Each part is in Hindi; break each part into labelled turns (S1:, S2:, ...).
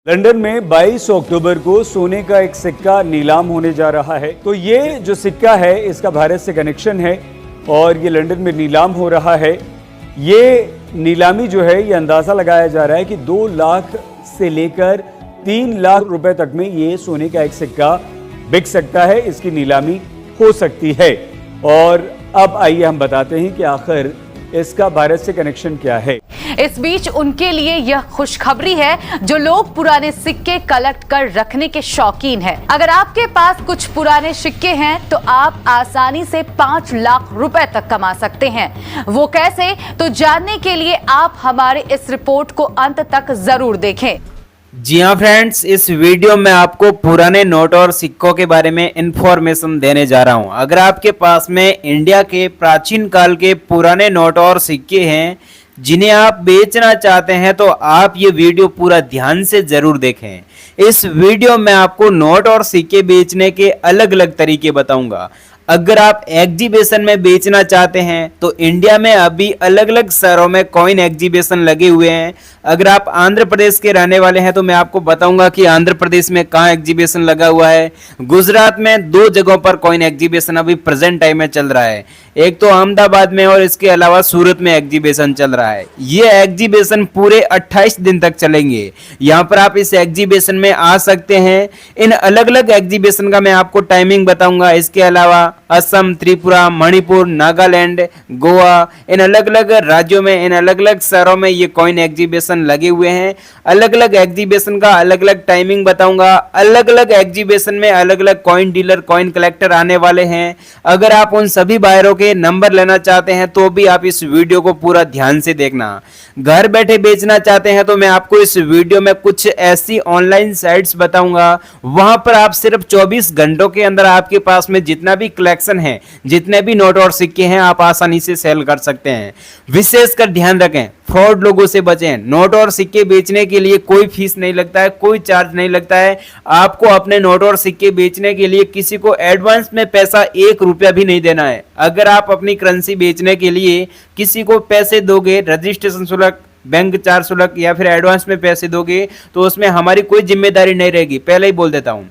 S1: लंदन में 22 अक्टूबर को सोने का एक सिक्का नीलाम होने जा रहा है। तो ये जो सिक्का है इसका भारत से कनेक्शन है और ये लंदन में नीलाम हो रहा है। ये नीलामी जो है ये अंदाजा लगाया जा रहा है कि 2 लाख से लेकर 3 लाख रुपए तक में ये सोने का एक सिक्का बिक सकता है, इसकी नीलामी हो सकती है। और अब आइए हम बताते हैं कि आखिर इसका भारत से कनेक्शन क्या है।
S2: इस बीच उनके लिए यह खुशखबरी है जो लोग पुराने सिक्के कलेक्ट कर रखने के शौकीन हैं। अगर आपके पास कुछ पुराने सिक्के हैं तो आप आसानी से 5 लाख रुपए तक कमा सकते हैं। वो कैसे, तो जानने के लिए आप हमारे इस रिपोर्ट को अंत तक जरूर देखें।
S3: जी हाँ फ्रेंड्स, इस वीडियो में आपको पुराने नोट और सिक्कों के बारे में इंफॉर्मेशन देने जा रहा हूँ। अगर आपके पास में इंडिया के प्राचीन काल के पुराने नोट और सिक्के हैं जिन्हें आप बेचना चाहते हैं तो आप ये वीडियो पूरा ध्यान से जरूर देखें। इस वीडियो में आपको नोट और सिक्के बेचने के अलग अलग तरीके बताऊंगा। अगर आप एग्जीबिशन में बेचना चाहते हैं तो इंडिया में अभी अलग अलग शहरों में कॉइन एग्जीबिशन लगे हुए हैं। अगर आप आंध्र प्रदेश के रहने वाले हैं तो मैं आपको बताऊंगा कि आंध्र प्रदेश में कहाँ एग्जीबिशन लगा हुआ है। गुजरात में 2 जगहों पर कॉइन एग्जीबिशन अभी प्रेजेंट टाइम में चल रहा है, एक तो अहमदाबाद में और इसके अलावा सूरत में एग्जीबिशन चल रहा है। ये एग्जीबिशन पूरे 28 दिन तक चलेंगे। यहाँ पर आप इस एग्जीबिशन में आ सकते हैं। इन अलग अलग एग्जीबिशन का मैं आपको टाइमिंग बताऊंगा। इसके अलावा असम, त्रिपुरा, मणिपुर, नागालैंड, गोवा, इन अलग अलग राज्यों में, इन अलग अलग शहरों में ये कॉइन एग्जीबिशन लगे हुए हैं। अलग अलग एग्जीबिशन का अलग अलग टाइमिंग बताऊंगा। अलग अलग एग्जीबिशन में अलग अलग कॉइन डीलर, कॉइन कलेक्टर आने वाले हैं। अगर आप उन सभी बायरों के नंबर लेना चाहते हैं तो भी आप इस वीडियो को पूरा ध्यान से देखना। घर बैठे बेचना चाहते हैं तो मैं आपको इस वीडियो में कुछ ऐसी ऑनलाइन साइट्स बताऊंगा, वहां पर आप सिर्फ 24 घंटों के अंदर आपके पास में जितना भी कलेक्शन है, जितने भी नोट और सिक्के हैं, आप आसानी से सेल कर सकते हैं। विशेषकर ध्यान रखें, फ्रॉड लोगों से बचें। नोट और सिक्के बेचने के लिए कोई फीस नहीं लगता है, कोई चार्ज नहीं लगता है। आपको अपने नोट और सिक्के बेचने के लिए किसी को एडवांस में पैसा 1 रुपया भी नहीं देना है। अगर आप अपनी करेंसी बेचने के लिए किसी को पैसे दोगे, रजिस्ट्रेशन शुल्क, बैंक चार्ज शुल्क या फिर एडवांस में पैसे दोगे तो उसमें हमारी कोई जिम्मेदारी नहीं रहेगी। पहले ही बोल देता हूं।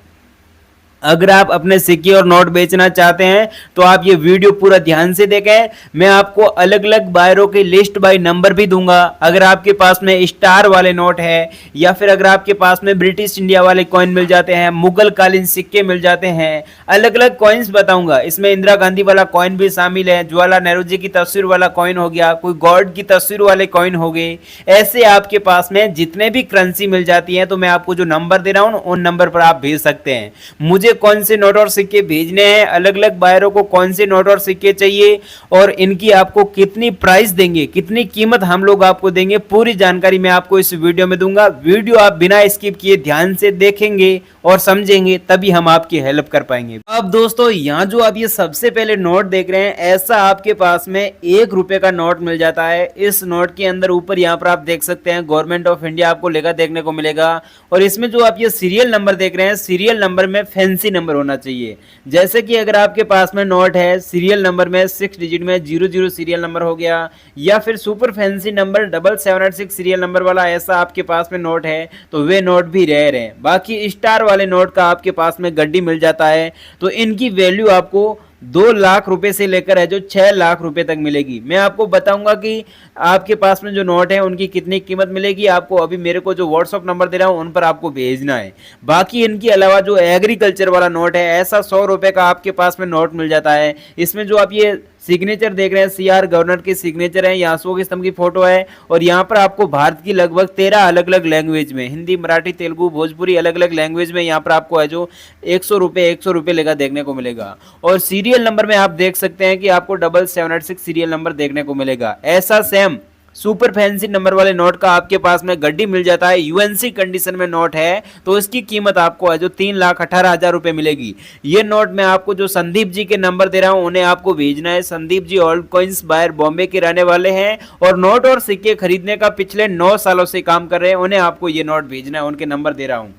S3: अगर आप अपने सिक्के और नोट बेचना चाहते हैं तो आप ये वीडियो पूरा ध्यान से देखें। मैं आपको अलग अलग बायरों की लिस्ट बाय नंबर भी दूंगा। अगर आपके पास में स्टार वाले नोट है या फिर अगर आपके पास में ब्रिटिश इंडिया वाले कॉइन मिल जाते हैं, मुगल कालीन सिक्के मिल जाते हैं, अलग अलग कॉइन्स बताऊंगा। इसमें इंदिरा गांधी वाला कॉइन भी शामिल है, जवाहरलाल नेहरू जी की तस्वीर वाला कॉइन हो गया, कोई गॉड की तस्वीर वाले कॉइन हो गए। ऐसे आपके पास में जितने भी करेंसी मिल जाती है तो मैं आपको जो नंबर दे रहा हूं उन नंबर पर आप भेज सकते हैं। मुझे कौन से नोट और सिक्के भेजने हैं, अलग अलग बायरों को कौन से नोट और सिक्के चाहिए और इनकी आपको कितनी प्राइस देंगे, कितनी कीमत हम लोग आपको देंगे, पूरी जानकारी मैं आपको इस वीडियो में दूंगा। वीडियो आप बिना स्किप किए ध्यान से देखेंगे और समझेंगे तभी हम आपकी हेल्प कर पाएंगे। अब दोस्तों, यहाँ जो आप ये सबसे पहले नोट देख रहे हैं, ऐसा आपके पास में 1 रुपए का नोट मिल जाता है। इस नोट के अंदर ऊपर यहाँ पर आप देख सकते हैं गवर्नमेंट ऑफ इंडिया आपको लिखा देखने को मिलेगा। और इसमें जो आप ये सीरियल नंबर देख रहे हैं, सीरियल नंबर में फैंसी नंबर होना चाहिए। जैसे कि अगर आपके पास में नोट है, सीरियल नंबर में 6 डिजिट में 00 सीरियल नंबर हो गया, या फिर super fancy number 7786 serial number वाला ऐसा आपके पास में नोट है तो वे नोट भी रेयर है। बाकी स्टार वाले नोट का आपके पास में गड्डी मिल जाता है तो इनकी वैल्यू आपको 2 लाख रुपए से लेकर है जो 6 लाख रुपए तक मिलेगी। मैं आपको बताऊंगा कि आपके पास में जो नोट है उनकी कितनी कीमत मिलेगी। आपको अभी मेरे को जो व्हाट्सएप नंबर दे रहा हूं उन पर आपको भेजना है। बाकी इनके अलावा जो एग्रीकल्चर वाला नोट है, ऐसा 100 रुपए का आपके पास में नोट मिल जाता है। इसमें जो आप ये सिग्नेचर देख रहे हैं, CR गवर्नर के सिग्नेचर है, यहाँ अशोक स्तंभ की फोटो है और यहाँ पर आपको भारत की लगभग 13 अलग अलग लैंग्वेज में, हिंदी, मराठी, तेलुगु, भोजपुरी, अलग अलग लैंग्वेज में यहाँ पर आपको है जो 100 रुपए लेगा देखने को मिलेगा। और सीरियल नंबर में आप देख सकते हैं कि आपको 7786 सीरियल नंबर देखने को मिलेगा। ऐसा सेम सुपर फैंसी नंबर वाले नोट का आपके पास में गड्डी मिल जाता है। यूएनसी कंडीशन में नोट है तो इसकी कीमत आपको है जो 3,18,000 रुपए मिलेगी। ये नोट मैं आपको जो संदीप जी के नंबर दे रहा हूं उन्हें आपको भेजना है। Sandeep ji old coins buyer Bombay के रहने वाले हैं और नोट और सिक्के खरीदने का पिछले 9 सालों से काम कर रहे हैं। उन्हें आपको ये नोट भेजना है, उनके नंबर दे रहा हूं।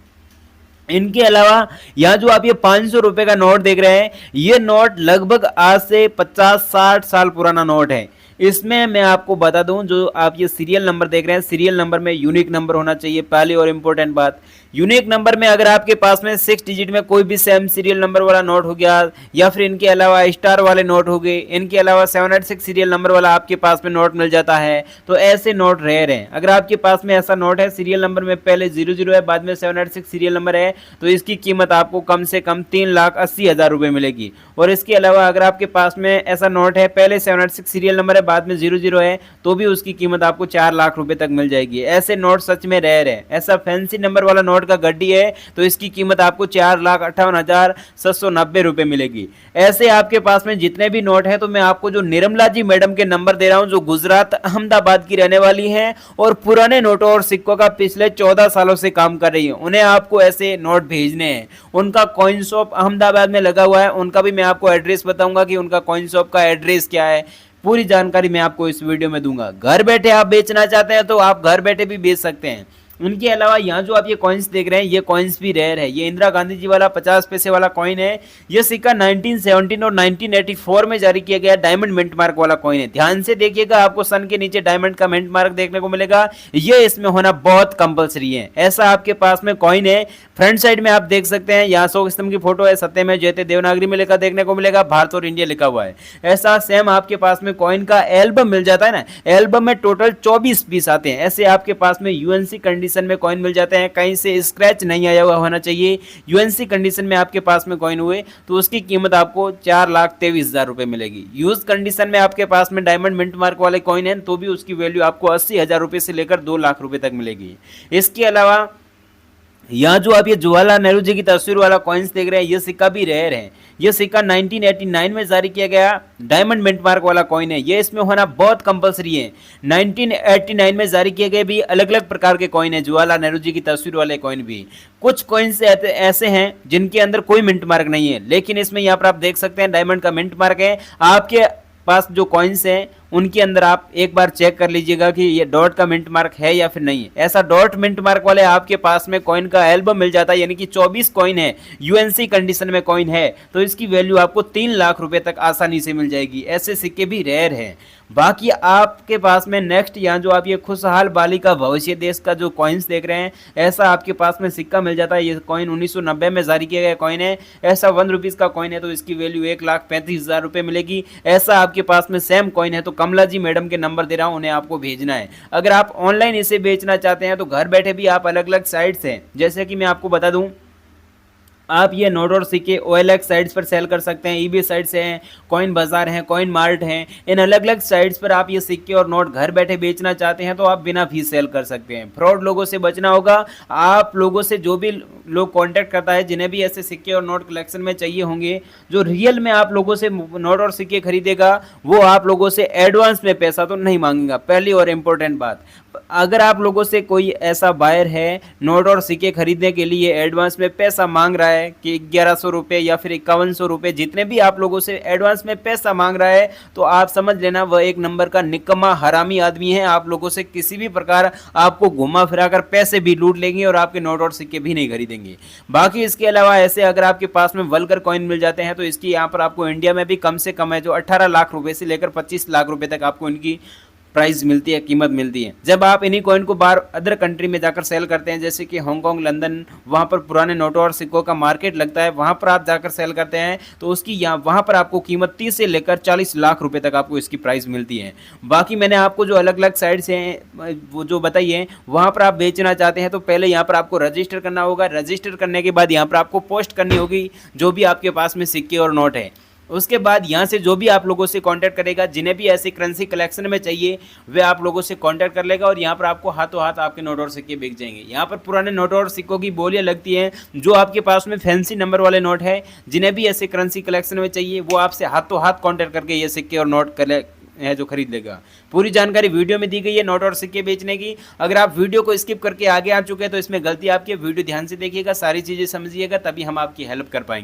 S3: इनके अलावा यहाँ जो आप ये 500 रुपए का नोट देख रहे हैं, ये नोट लगभग आज से 50-60 साल पुराना नोट है। इसमें मैं आपको बता दूं, जो आप ये सीरियल नंबर देख रहे हैं, सीरियल नंबर में यूनिक नंबर होना चाहिए, पहली और इंपॉर्टेंट बात। यूनिक नंबर में अगर आपके पास में 6 डिजिट में कोई भी सेम सीरियल नंबर वाला नोट हो गया, या फिर इनके अलावा स्टार वाले नोट हो गए, इनके अलावा 786 सीरियल नंबर वाला आपके पास में नोट मिल जाता है, तो ऐसे नोट रेयर हैं। अगर आपके पास में ऐसा नोट है, सीरियल नंबर में पहले 00 है, बाद में 786 सीरियल नंबर है, तो इसकी कीमत आपको कम से कम 3,80,000 रुपये मिलेगी। और इसके अलावा अगर आपके पास में ऐसा नोट है, पहले 786 सीरियल नंबर है, बाद में 00 है, तो भी उसकी कीमत आपको 4 लाख रुपए तक मिल जाएगी। ऐसे नोट सच में रेयर है। ऐसा फैंसी नंबर वाला नोट का गड्डी है, तो इसकी कीमत आपको 4,58,790 रुपए मिलेगी। ऐसे आपके पास में जितने भी नोट है, तो मैं आपको जो निर्मला जी मैडम के नंबर दे रहा हूं, जो गुजरात अहमदाबाद की रहने वाली हैं और पुराने नोटों और सिक्कों का पिछले 14 सालों से काम कर रही है, उन्हें आपको ऐसे नोट भेजने हैं। उनका कॉइन शॉप अहमदाबाद में लगा हुआ है, उनका भी मैं आपको एड्रेस बताऊंगा कि उनका कॉइन शॉप का एड्रेस क्या है। पूरी जानकारी मैं आपको इस वीडियो में दूंगा। घर बैठे आप बेचना चाहते हैं तो आप घर बैठे भी बेच सकते हैं। उनके अलावा यहाँ जो आप ये कॉइन्स देख रहे हैं, ये कॉइन्स भी रेयर है। ये इंदिरा गांधी जी वाला 50 पैसे वाला कॉइन है। ये सिक्का 1917 और 1984 में जारी किया गया डायमंड मिंट मार्क वाला कॉइन है। ध्यान से देखिएगा, आपको सन के नीचे डायमंड का मिंट मार्क देखने को मिलेगा। ये इसमें होना बहुत कंपलसरी है। ऐसा आपके पास में कॉइन है। फ्रंट साइड में आप देख सकते हैं, यहाँ अशोक स्तंभ की फोटो है, सत्य में जयते देवनागरी में लिखा देखने को मिलेगा, भारत और इंडिया लिखा हुआ है। ऐसा सेम आपके पास में कॉइन का एल्बम मिल जाता है ना। एल्बम में टोटल 24 पीस आते हैं। ऐसे आपके पास में यूएनसी कंडीशन में कॉइन मिल जाते हैं। कहीं से स्क्रैच नहीं आया हुआ होना चाहिए। यूएनसी कंडीशन में आपके पास में कॉइन हुए तो उसकी कीमत आपको 4,23,000 रुपए मिलेगी। यूज कंडीशन में आपके पास में डायमंड मिंट मार्क वाले कॉइन है, तो भी उसकी वैल्यू आपको 80,000 रुपए से लेकर 2 लाख रुपए तक मिलेगी। इसके अलावा यहाँ जो आप ये जवाहरलाल नेहरू जी की तस्वीर वाला कॉइन्स देख रहे हैं, ये सिक्का भी रेयर है। ये सिक्का 1989 में जारी किया गया डायमंड मिंट मार्क वाला कॉइन है। ये इसमें होना बहुत कंपलसरी है। 1989 में जारी किए गए भी अलग अलग प्रकार के कॉइन है, जवाहरलाल नेहरू जी की तस्वीर वाले कॉइन भी। कुछ कॉइन्स ऐसे हैं जिनके अंदर कोई मिंट मार्क नहीं है, लेकिन इसमें यहाँ पर आप देख सकते हैं डायमंड का मिंट मार्क है। आपके पास जो कॉइन्स हैं उनके अंदर आप एक बार चेक कर लीजिएगा कि ये डॉट का मिंट मार्क है या फिर नहीं है। ऐसा डॉट मिंट मार्क वाले आपके पास में कॉइन का एल्बम मिल जाता है, यानी कि 24 कॉइन है, यूएनसी कंडीशन में कॉइन है, तो इसकी वैल्यू आपको 3 लाख रुपए तक आसानी से मिल जाएगी। ऐसे सिक्के भी रेयर हैं। बाकी आपके पास में नेक्स्ट यहाँ जो आप ये खुशहाल बालिका भविष्य देश का जो कॉइन्स देख रहे हैं, ऐसा आपके पास में सिक्का मिल जाता है। ये कॉइन 1990 में जारी किया गया कॉइन है। ऐसा 1 रुपीज का कॉइन है, तो इसकी वैल्यू 1,35,000 रुपए मिलेगी। ऐसा आपके पास में सेम कॉइन है, तो कमला जी मैडम के नंबर दे रहा हूं, उन्हें आपको भेजना है। अगर आप ऑनलाइन इसे बेचना चाहते हैं तो घर बैठे भी आप अलग अलग साइट्स हैं, जैसे कि मैं आपको बता दूं, आप ये नोट और सिक्के OLX साइट्स पर सेल कर सकते हैं। eBay साइट्स हैं, कॉइन बाजार हैं, कॉइन मार्ट हैं। इन अलग अलग साइट्स पर आप ये सिक्के और नोट घर बैठे बेचना चाहते हैं तो आप बिना फीस सेल कर सकते हैं। फ्रॉड लोगों से बचना होगा। आप लोगों से जो भी लोग कांटेक्ट करता है, जिन्हें भी ऐसे सिक्के और नोट कलेक्शन में चाहिए होंगे, जो रियल में आप लोगों से नोट और सिक्के खरीदेगा, वो आप लोगों से एडवांस में पैसा तो नहीं मांगेगा। पहली और इम्पोर्टेंट बात, अगर आप लोगों से कोई ऐसा बायर है नोट और सिक्के खरीदने के लिए एडवांस में पैसा मांग रहा है कि 1100 रुपये या फिर 5100 रुपये, जितने भी आप लोगों से एडवांस में पैसा मांग रहा है, तो आप समझ लेना वह एक नंबर का निकम्मा हरामी आदमी है। आप लोगों से किसी भी प्रकार आपको घुमा फिरा कर पैसे भी लूट लेंगे और आपके नोट और सिक्के भी नहीं खरीदेंगे। बाकी इसके अलावा ऐसे अगर आपके पास में वल्गर कॉइन मिल जाते हैं, तो इसकी यहाँ पर आपको इंडिया में भी कम से कम है जो 18 लाख रुपये से लेकर 25 लाख रुपये तक आपको इनकी प्राइस मिलती है, कीमत मिलती है। जब आप इन्हीं कॉइन को बाहर अदर कंट्री में जाकर सेल करते हैं, जैसे कि हांगकांग, लंदन, वहाँ पर पुराने नोटों और सिक्कों का मार्केट लगता है, वहाँ पर आप जाकर सेल करते हैं, तो उसकी वहाँ पर आपको कीमत 30 से लेकर 40 लाख रुपए तक आपको इसकी प्राइस मिलती है। बाकी मैंने आपको जो अलग अलग साइट्स हैं वो जो बताई है, वहाँ पर आप बेचना चाहते हैं तो पहले यहाँ पर आपको रजिस्टर करना होगा। रजिस्टर करने के बाद यहाँ पर आपको पोस्ट करनी होगी जो भी आपके पास में सिक्के और नोट है। उसके बाद यहाँ से जो भी आप लोगों से कांटेक्ट करेगा, जिन्हें भी ऐसी करेंसी कलेक्शन में चाहिए, वे आप लोगों से कांटेक्ट कर लेगा और यहाँ पर आपको हाथों हाथ आपके नोट और सिक्के बिक जाएंगे। यहाँ पर पुराने नोट और सिक्कों की बोलियाँ लगती हैं। जो आपके पास में फैंसी नंबर वाले नोट है, जिन्हें भी ऐसे करेंसी कलेक्शन में चाहिए, वो आपसे हाथों हाथ कॉन्टैक्ट करके ये सिक्के और नोट है जो खरीद लेगा। पूरी जानकारी वीडियो में दी गई है नोट और सिक्के बेचने की। अगर आप वीडियो को स्किप करके आगे आ चुके हैं तो इसमें गलती आपकी है। वीडियो ध्यान से देखिएगा, सारी चीज़ें समझिएगा, तभी हम आपकी हेल्प कर पाएंगे।